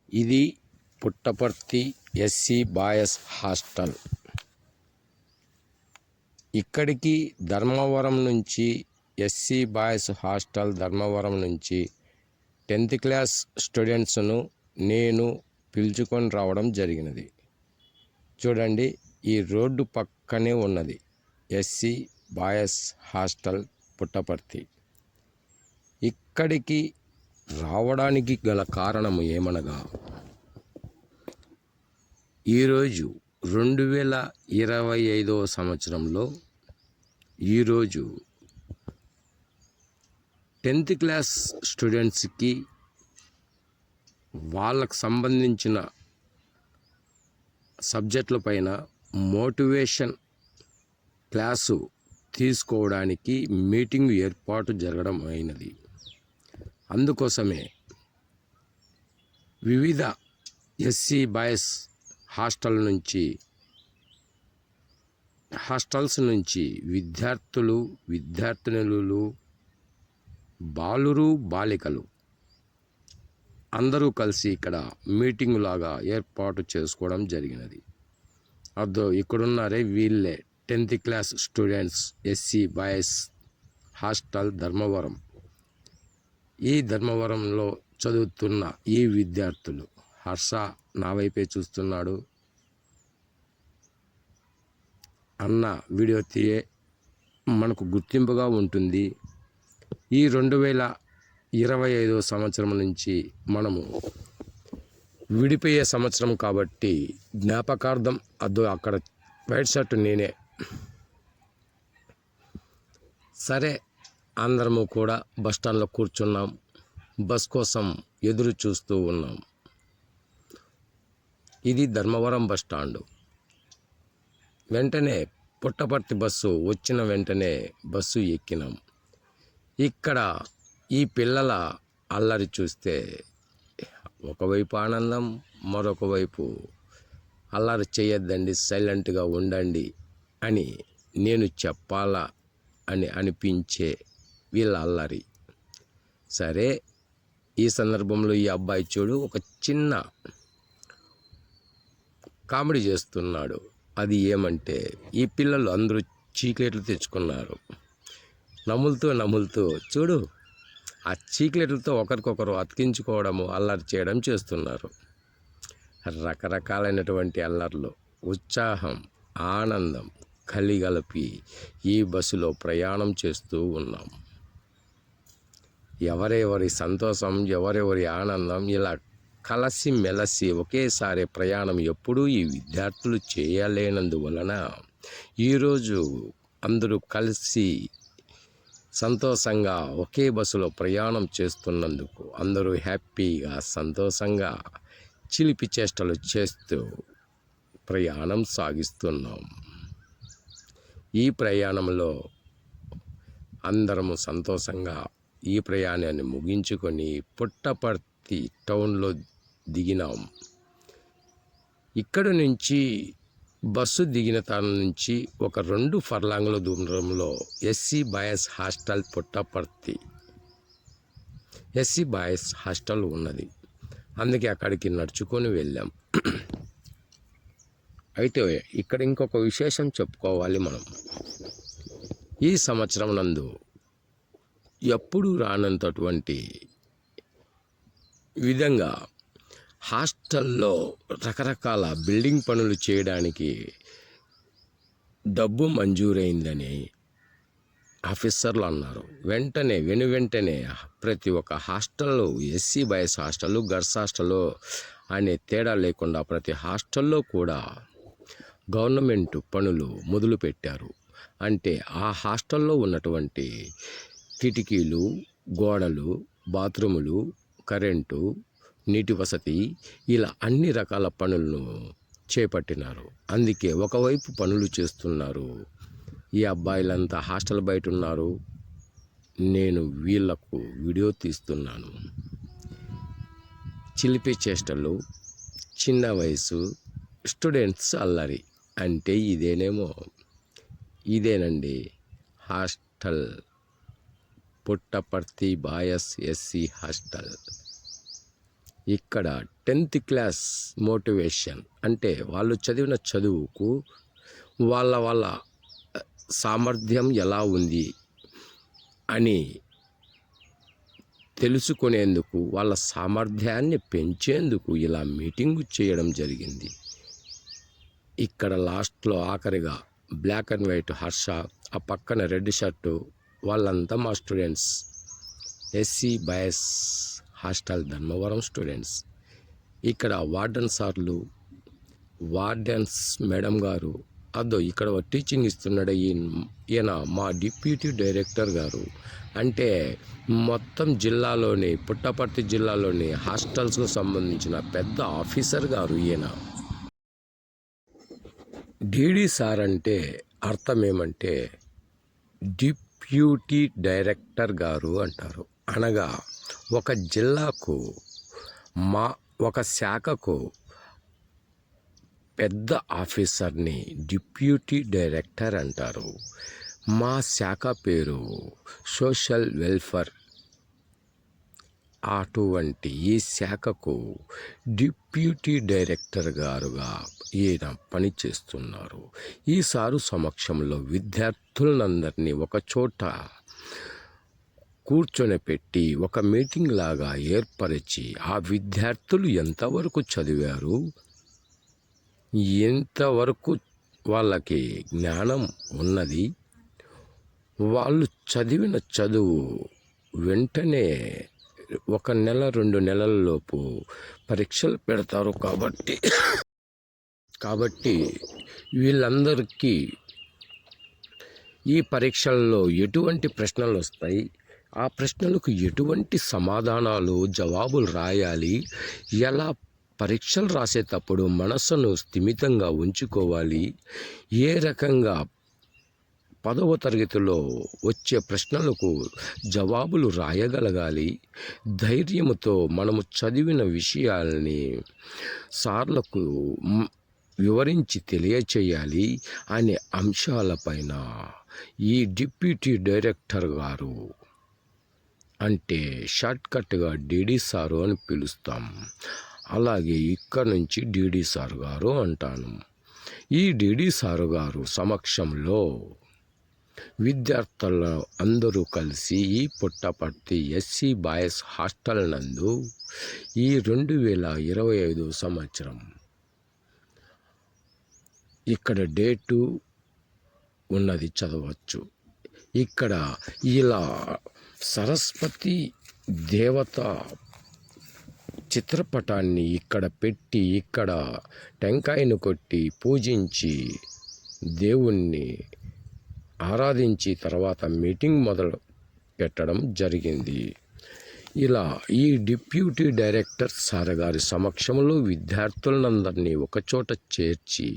ఇది Puttaparthi SC boys hostel. ఇక్కడికి ధర్మవరం నుంచి ఎస్సీ బాయ్స్ హాస్టల్ ధర్మవరం నుంచి 10th క్లాస్ స్టూడెంట్స్ను నేను పిలుచుకొని రావడం జరిగినది. చూడండి, ఈ రోడ్డు పక్కనే ఉన్నది ఎస్సీ బాయ్స్ హాస్టల్ పుట్టపర్తి. ఇక్కడికి రావడానికి గల కారణం ఏమనగా, ఈరోజు 2025వ సంవత్సరంలో ఈరోజు 10th క్లాస్ స్టూడెంట్స్కి వాళ్ళకు సంబంధించిన సబ్జెక్టుల పైన మోటివేషన్ క్లాసు తీసుకోవడానికి మీటింగ్ ఏర్పాటు జరగడం అయినది. అందుకోసమే వివిధ ఎస్సీ బాయ్స్ హాస్టల్స్ నుంచి విద్యార్థులు, విద్యార్థినులు, బాలురు, బాలికలు అందరూ కలిసి ఇక్కడ మీటింగ్ లాగా ఏర్పాటు చేసుకోవడం జరిగినది. అదో ఇక్కడున్నారే, వీళ్ళే 10th class students, SC boys hostel Dharmavaram. ఈ ధర్మవరంలో చదువుతున్న ఈ విద్యార్థులు. హర్ష నా వైపే చూస్తున్నాడు. అన్న వీడియో తీయే మనకు గుర్తింపుగా ఉంటుంది. ఈ 2025వ సంవత్సరం నుంచి మనము విడిపోయే సంవత్సరం కాబట్టి జ్ఞాపకార్థం అదో అక్కడ వైట్ షర్ట్ నేనే. సరే, అందరము కూడా బస్టాండ్లో కూర్చున్నాం. బస్ కోసం ఎదురు చూస్తూ ఉన్నాం. ఇది ధర్మవరం బస్టాండు. వెంటనే పుట్టపర్తి బస్సు వచ్చిన వెంటనే బస్సు ఎక్కినాం. ఇక్కడ ఈ పిల్లల అల్లరి చూస్తే ఒకవైపు ఆనందం, మరొక వైపు అల్లరి చేయొద్దండి, సైలెంట్గా ఉండండి అని నేను చెప్పాలా అని అనిపించే వీళ్ళ అల్లరి. సరే, ఈ సందర్భంలో ఈ అబ్బాయి చూడు ఒక చిన్న కామెడీ చేస్తున్నాడు. అది ఏమంటే, ఈ పిల్లలు అందరూ చీక్లెట్లు తెచ్చుకున్నారు. నములుతూ చూడు, ఆ చీక్లెట్లతో ఒకరికొకరు అతికించుకోవడము, అల్లరి చేయడం చేస్తున్నారు. రకరకాలైనటువంటి అల్లర్లు, ఉత్సాహం, ఆనందం కలిగలిపి ఈ బస్సులో ప్రయాణం చేస్తూ ఉన్నాం. ఎవరెవరి సంతోషం, ఎవరెవరి ఆనందం ఇలా కలసి మెలసి ఒకేసారి ప్రయాణం ఎప్పుడూ ఈ విద్యార్థులు చేయలేనందువలన ఈరోజు అందరూ కలిసి సంతోషంగా ఒకే బస్సులో ప్రయాణం చేస్తున్నందుకు అందరూ హ్యాపీగా, సంతోషంగా చిలిపి చేష్టలు చేస్తూ ప్రయాణం సాగిస్తున్నాం. ఈ ప్రయాణంలో అందరము సంతోషంగా ఈ ప్రయాణాన్ని ముగించుకొని పుట్టపర్తి టౌన్లో దిగినాం. ఇక్కడ నుంచి బస్సు దిగిన తన నుంచి ఒక 2 ఫర్లాంగుల దూరంలో SC boys hostel Puttaparthi SC boys hostel ఉన్నది. అందుకే అక్కడికి నడుచుకొని వెళ్ళాం. అయితే ఇక్కడ ఇంకొక విశేషం చెప్పుకోవాలి మనం. ఈ సంవత్సరం నందు ఎప్పుడు రానంతటువంటి విధంగా హాస్టల్లో రకరకాల బిల్డింగ్ పనులు చేయడానికి డబ్బు మంజూరైందని ఆఫీసర్లు అన్నారు. వెంటనే ప్రతి ఒక్క హాస్టల్లో, ఎస్సీ బాయ్స్ హాస్టల్, గర్ల్స్ హాస్టల్లో అనే తేడా లేకుండా ప్రతి హాస్టల్లో కూడా గవర్నమెంట్ పనులు మొదలుపెట్టారు. అంటే ఆ హాస్టల్లో ఉన్నటువంటి కిటికీలు, గోడలు, బాత్రూములు, కరెంటు, నీటి వసతి ఇలా అన్ని రకాల పనులను చేపట్టినారు. అందుకే ఒకవైపు పనులు చేస్తున్నారు. ఈ అబ్బాయిలంతా హాస్టల్ బయట ఉన్నారు. నేను వీళ్లకు వీడియో తీస్తున్నాను. చిలిపి చేష్టలు, చిన్న వయసు స్టూడెంట్స్ అల్లరి అంటే ఇదేనండి hostel, Puttaparthi boys SC hostel. ఇక్కడ 10th క్లాస్ మోటివేషన్ అంటే వాళ్ళు చదివిన చదువుకు వాళ్ళ సామర్థ్యం ఎలా ఉంది అని తెలుసుకునేందుకు, వాళ్ళ సామర్థ్యాన్ని పెంచేందుకు ఇలా మీటింగు చేయడం జరిగింది. ఇక్కడ లాస్ట్లో ఆఖరిగా బ్లాక్ అండ్ వైట్ హర్ష, ఆ పక్కన రెడ్ షర్టు, వాళ్ళంతా మా students, SC boys hostel Dharmavaram students. ఇక్కడ వార్డెన్ సార్లు, వార్డెన్స్ మేడం గారు, అదో ఇక్కడ టీచింగ్ ఇస్తున్నాడు ఈయన మా డిప్యూటీ డైరెక్టర్ గారు. అంటే మొత్తం జిల్లాలోని, పుట్టపర్తి జిల్లాలోని హాస్టల్స్కు సంబంధించిన పెద్ద ఆఫీసర్ గారు ఈయన. డిడి సార్ అంటే అర్థం ఏమంటే డిప్యూటీ డైరెక్టర్ గారు అంటారు. అనగా ఒక జిల్లాకు, ఒక శాఖకు పెద్ద ఆఫీసర్ని డిప్యూటీ డైరెక్టర్ అంటారు. మా శాఖ పేరు సోషల్ వెల్ఫేర్. అటువంటి ఈ శాఖకు డిప్యూటీ డైరెక్టర్ గారుగా ఈయన పనిచేస్తున్నారు. ఈ సారు సమక్షంలో విద్యార్థులందరినీ ఒకచోట కూర్చొని పెట్టి ఒక మీటింగ్ లాగా ఏర్పరిచి ఆ విద్యార్థులు ఎంతవరకు చదివారు, ఎంతవరకు వాళ్ళకి జ్ఞానం ఉన్నది, వాళ్ళు చదివిన చదువు వెంటనే 1 నెల 2 నెలలలోపు పరీక్షలు పెడతారు. కాబట్టి వీళ్ళందరికీ ఈ పరీక్షల్లో ఎటువంటి ప్రశ్నలు వస్తాయి, ఆ ప్రశ్నలకు ఎటువంటి సమాధానాలు, జవాబులు రాయాలి, ఎలా పరీక్షలు రాసేటప్పుడు మనస్సును స్థిమితంగా ఉంచుకోవాలి, ఏ రకంగా 10వ తరగతిలో వచ్చే ప్రశ్నలకు జవాబులు రాయగలగాలి, ధైర్యంతో మనము చదివిన విషయాల్ని సార్లకు వివరించి తెలియచేయాలి అనే అంశాలపైన ఈ డిప్యూటీ డైరెక్టర్ గారు, అంటే షార్ట్కట్గా డిడి సారు అని పిలుస్తాం, అలాగే ఇక్కడ నుంచి డిడి సారు గారు అంటాను. ఈ డిడి సారు గారు సమక్షంలో విద్యార్థులు అందరూ కలిసి ఈ పుట్టపర్తి ఎస్సీ బాయ్స్ హాస్టల్ నందు ఈ 2025 సంవత్సరం ఇక్కడ డేటు ఉన్నది, చదవచ్చు. ఇక్కడ ఇలా సరస్వతి దేవత చిత్రపటాన్ని ఇక్కడ పెట్టి, ఇక్కడ టెంకాయను కొట్టి పూజించి దేవుణ్ణి ఆరాధించి తర్వాత మీటింగ్ మొదలు పెట్టడం జరిగింది. ఇలా ఈ డిప్యూటీ డైరెక్టర్ సార్ గారి సమక్షంలో విద్యార్థులందరినీ ఒకచోట చేర్చి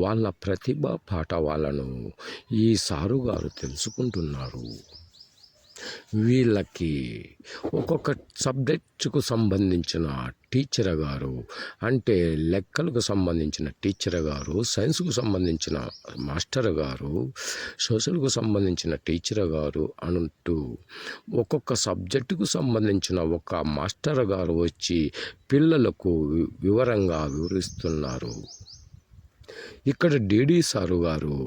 వాళ్ళ ప్రతిభా పాఠవాలను ఈ సారు గారు తెలుసుకుంటున్నారు. వీళ్ళకి ఒక్కొక్క సబ్జెక్టుకు సంబంధించిన టీచర్ గారు, అంటే లెక్కలకు సంబంధించిన టీచర్ గారు, సైన్స్కు సంబంధించిన మాస్టర్ గారు, సోషల్కు సంబంధించిన టీచర్ గారు అంటూ ఒక్కొక్క సబ్జెక్టుకు సంబంధించిన ఒక మాస్టర్ గారు వచ్చి పిల్లలకు వివరంగా వివరిస్తున్నారు. ఇక్కడ డిడి సారు గారు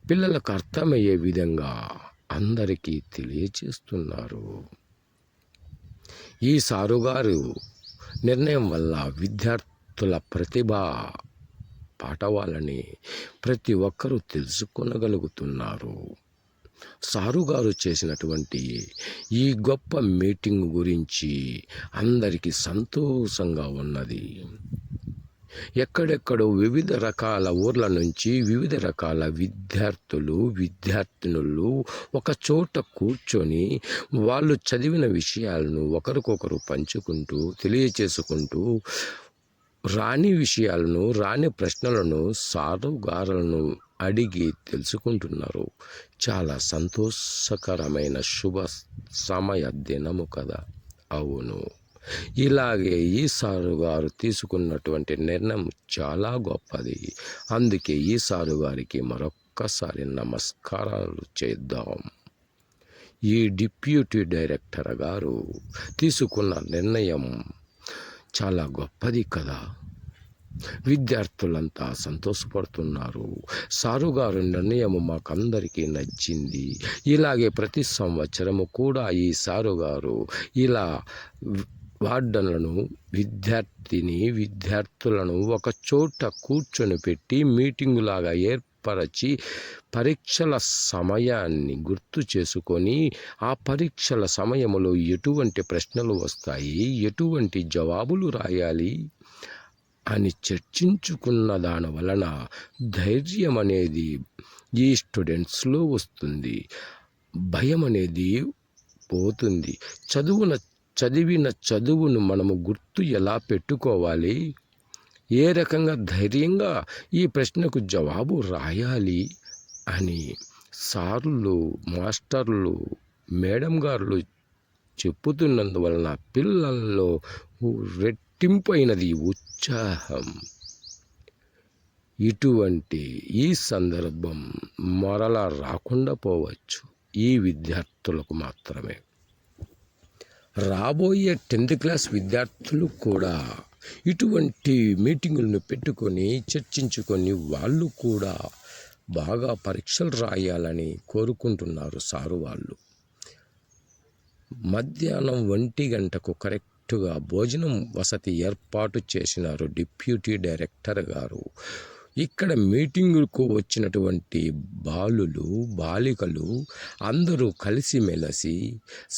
పిల్లలకు అర్థమయ్యే విధంగా అందరికీ తెలియచేస్తున్నారు. ఈ సారుగారు నిర్ణయం వల్ల విద్యార్థుల ప్రతిభ పాఠవాలని ప్రతి ఒక్కరూ తెలుసుకొనగలుగుతున్నారు. సారుగారు చేసినటువంటి ఈ గొప్ప మీటింగ్ గురించి అందరికీ సంతోషంగా ఉన్నది. ఎక్కడెక్కడో వివిధ రకాల ఊర్ల నుంచి వివిధ రకాల విద్యార్థులు, విద్యార్థినులు ఒక చోట కూర్చొని వాళ్ళు చదివిన విషయాలను ఒకరికొకరు పంచుకుంటూ తెలియచేసుకుంటూ రాని విషయాలను, రాని ప్రశ్నలను సారుగారులను అడిగి తెలుసుకుంటున్నారు. చాలా సంతోషకరమైన శుభ సమయ దినము కదా. అవును, ఇలాగే ఈ సారు గారు తీసుకున్నటువంటి నిర్ణయం చాలా గొప్పది. అందుకే ఈ సారు గారికి మరొక్కసారి నమస్కారాలు చేద్దాం. ఈ డిప్యూటీ డైరెక్టర్ గారు తీసుకున్న నిర్ణయం చాలా గొప్పది కదా. విద్యార్థులంతా సంతోషపడుతున్నారు. సారు గారి నిర్ణయం మాకందరికీ నచ్చింది. ఇలాగే ప్రతి సంవత్సరము కూడా ఈ సారు గారు ఇలా వార్డన్లను విద్యార్థులను ఒక చోట కూర్చొని పెట్టి మీటింగులాగా ఏర్పరచి పరీక్షల సమయాన్ని గుర్తు చేసుకొని ఆ పరీక్షల సమయంలో ఎటువంటి ప్రశ్నలు వస్తాయి, ఎటువంటి జవాబులు రాయాలి అని చర్చించుకున్న దాని వలన ధైర్యం అనేది ఈ స్టూడెంట్స్లో వస్తుంది. భయం అనేది పోతుంది. చదివిన చదువును మనము గుర్తు ఎలా పెట్టుకోవాలి, ఏ రకంగా ధైర్యంగా ఈ ప్రశ్నకు జవాబు రాయాలి అని సార్లు, మాస్టర్లు, మేడం గారులు చెప్పుతున్నందువలన పిల్లల్లో రెట్టింపైనది ఉత్సాహం. ఇటువంటి ఈ సందర్భం మరలా రాకుండా పోవచ్చు ఈ విద్యార్థులకు మాత్రమే. రాబోయే 10th క్లాస్ విద్యార్థులు కూడా ఇటువంటి మీటింగులను పెట్టుకొని చర్చించుకొని వాళ్ళు కూడా బాగా పరీక్షలు రాయాలని కోరుకుంటున్నారు సారు వాళ్ళు. మధ్యాహ్నం 1 గంటకు కరెక్ట్గా భోజనం వసతి ఏర్పాటు చేసినారు డిప్యూటీ డైరెక్టర్ గారు. ఇక్కడ మీటింగుకు వచ్చినటువంటి బాలికలు అందరూ కలిసిమెలిసి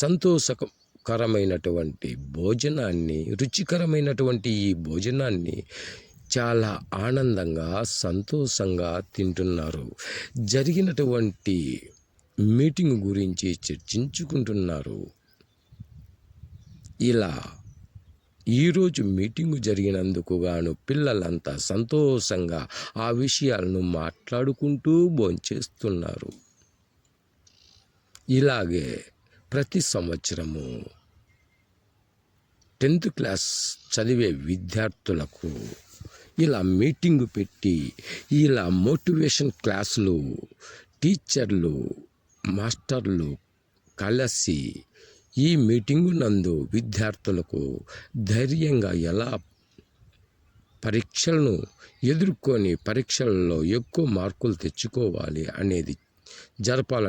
సంతోషకరమైనటువంటి భోజనాన్ని, రుచికరమైనటువంటి ఈ భోజనాన్ని చాలా ఆనందంగా, సంతోషంగా తింటున్నారు. జరిగినటువంటి మీటింగ్ గురించి చర్చించుకుంటున్నారు. ఇలా ఈరోజు మీటింగు జరిగినందుకు గాను పిల్లలంతా సంతోషంగా ఆ విషయాలను మాట్లాడుకుంటూ భోంచేస్తున్నారు. ఇలాగే ప్రతి సంవత్సరము 10th క్లాస్ చదివే విద్యార్థులకు ఇలా మీటింగు పెట్టి ఇలా మోటివేషన్ క్లాసులు టీచర్లు, మాస్టర్లు కలిసి ఈ మీటింగు నందు విద్యార్థులకు ధైర్యంగా ఎలా పరీక్షలను ఎదుర్కొని పరీక్షల్లో ఎక్కువ మార్కులు తెచ్చుకోవాలి అనేది జరపాలని